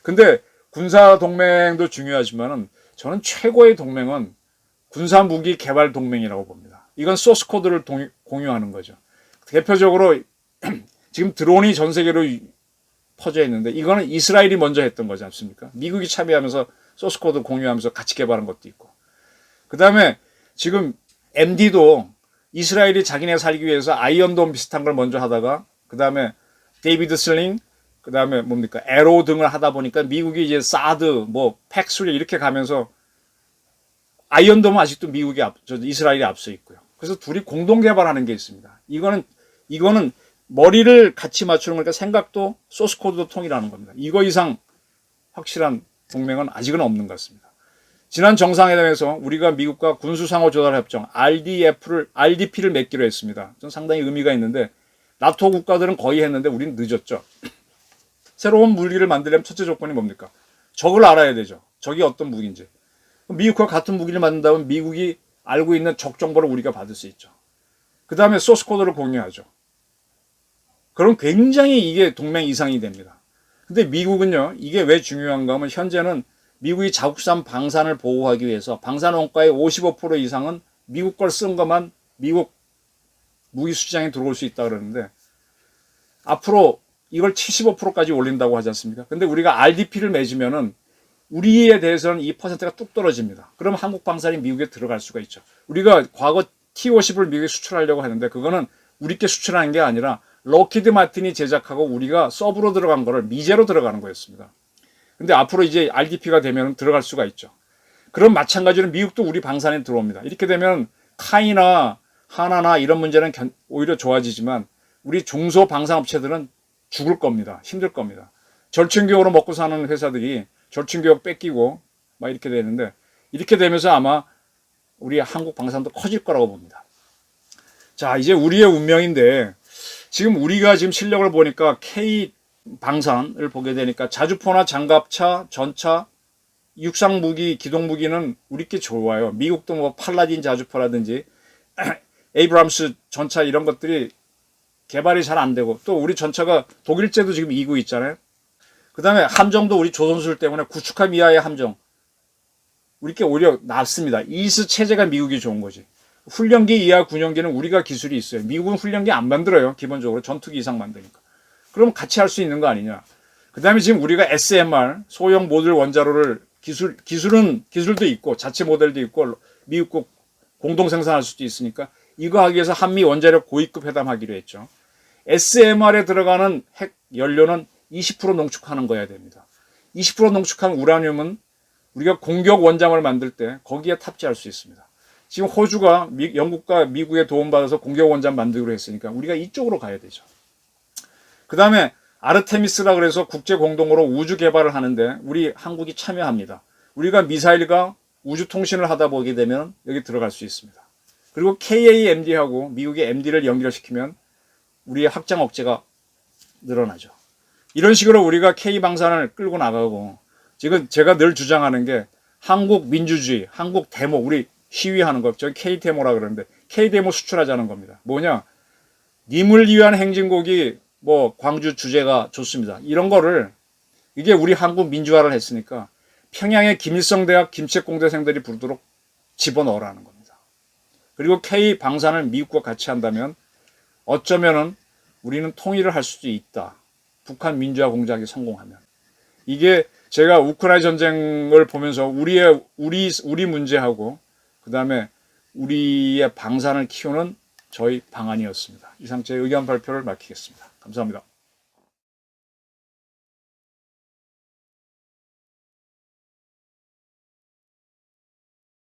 근데 군사동맹도 중요하지만은 저는 최고의 동맹은 군사무기 개발 동맹이라고 봅니다. 이건 소스코드를 공유하는 거죠. 대표적으로 지금 드론이 전 세계로 퍼져 있는데 이거는 이스라엘이 먼저 했던 거지 않습니까? 미국이 참여하면서 소스코드 공유하면서 같이 개발한 것도 있고. 그 다음에 지금 MD도 이스라엘이 자기네 살기 위해서 아이언돔 비슷한 걸 먼저 하다가 그 다음에 데이비드 슬링, 그 다음에 뭡니까 에로 등을 하다 보니까 미국이 이제 사드, 뭐 팩3 이렇게 가면서 아이언돔은 아직도 미국이 이스라엘이 앞서 있고요. 그래서 둘이 공동 개발하는 게 있습니다. 이거는 머리를 같이 맞추는 거니까 생각도 소스코드도 통일하는 겁니다. 이거 이상 확실한 동맹은 아직은 없는 것 같습니다. 지난 정상회담에서 우리가 미국과 군수상호조달협정 RDP를 맺기로 했습니다. 좀 상당히 의미가 있는데 나토 국가들은 거의 했는데 우리는 늦었죠. 새로운 무기를 만들려면 첫째 조건이 뭡니까? 적을 알아야 되죠. 적이 어떤 무기인지. 미국과 같은 무기를 만든다면 미국이 알고 있는 적 정보를 우리가 받을 수 있죠. 그 다음에 소스코드를 공유하죠. 그럼 굉장히 이게 동맹 이상이 됩니다. 근데 미국은요, 이게 왜 중요한가 하면 현재는 미국이 자국산 방산을 보호하기 위해서 방산 원가의 55% 이상은 미국 걸 쓴 것만 미국 무기 수지장에 들어올 수 있다 그러는데 앞으로 이걸 75%까지 올린다고 하지 않습니까? 근데 우리가 RDP를 맺으면은 우리에 대해서는 이 퍼센트가 뚝 떨어집니다. 그럼 한국 방산이 미국에 들어갈 수가 있죠. 우리가 과거 T50을 미국에 수출하려고 했는데 그거는 우리께 수출하는 게 아니라 로키드 마틴이 제작하고 우리가 서브로 들어간 거를 미제로 들어가는 거였습니다. 근데 앞으로 이제 RDP가 되면 들어갈 수가 있죠. 그럼 마찬가지로 미국도 우리 방산에 들어옵니다. 이렇게 되면 카이나 하나나 이런 문제는 오히려 좋아지지만 우리 중소 방산업체들은 죽을 겁니다. 힘들 겁니다. 절충교육으로 먹고 사는 회사들이 절충교육 뺏기고 막 이렇게 되는데, 이렇게 되면서 아마 우리 한국 방산도 커질 거라고 봅니다. 자, 이제 우리의 운명인데, 지금 우리가 지금 실력을 보니까 K 방산을 보게 되니까 자주포나 장갑차, 전차, 육상무기, 기동무기는 우리께 좋아요. 미국도 뭐 팔라딘 자주포라든지 에이브람스 전차 이런 것들이 개발이 잘 안 되고, 또 우리 전차가 독일제도 지금 이기고 있잖아요. 그 다음에 함정도 우리 조선술 때문에 구축함 이하의 함정, 우리께 오히려 낫습니다. 이스 체제가 미국이 좋은 거지. 훈련기 이하 군용기는 우리가 기술이 있어요. 미국은 훈련기 안 만들어요. 기본적으로 전투기 이상 만드니까. 그럼 같이 할 수 있는 거 아니냐. 그 다음에 지금 우리가 SMR, 소형 모듈 원자로를 기술도 있고 자체 모델도 있고 미국과 공동 생산할 수도 있으니까 이거 하기 위해서 한미 원자력 고위급 회담하기로 했죠. SMR에 들어가는 핵 연료는 20% 농축하는 거야 됩니다. 20% 농축한 우라늄은 우리가 공격 원잠을 만들 때 거기에 탑재할 수 있습니다. 지금 호주가 영국과 미국의 도움받아서 공격 원잠 만들기로 했으니까 우리가 이쪽으로 가야 되죠. 그 다음에 아르테미스라 그래서 국제 공동으로 우주 개발을 하는데 우리 한국이 참여합니다. 우리가 미사일과 우주 통신을 하다 보게 되면 여기 들어갈 수 있습니다. 그리고 KAMD하고 미국의 MD를 연결시키면 우리의 확장 억제가 늘어나죠. 이런 식으로 우리가 K방산을 끌고 나가고, 지금 제가 늘 주장하는 게 한국 민주주의, 한국 데모, 우리 시위하는 거, 저기 K데모라 그러는데 K데모 수출하자는 겁니다. 뭐냐? 님을 위한 행진곡이 뭐 광주 주제가 좋습니다. 이런 거를, 이게 우리 한국 민주화를 했으니까 평양의 김일성 대학 김책공대생들이 부르도록 집어넣으라는 겁니다. 그리고 K 방산을 미국과 같이 한다면 어쩌면은 우리는 통일을 할 수도 있다. 북한 민주화 공작이 성공하면. 이게 제가 우크라이나 전쟁을 보면서 우리 문제하고 그 다음에 우리의 방산을 키우는 저희 방안이었습니다. 이상 제 의견 발표를 마치겠습니다. 감사합니다.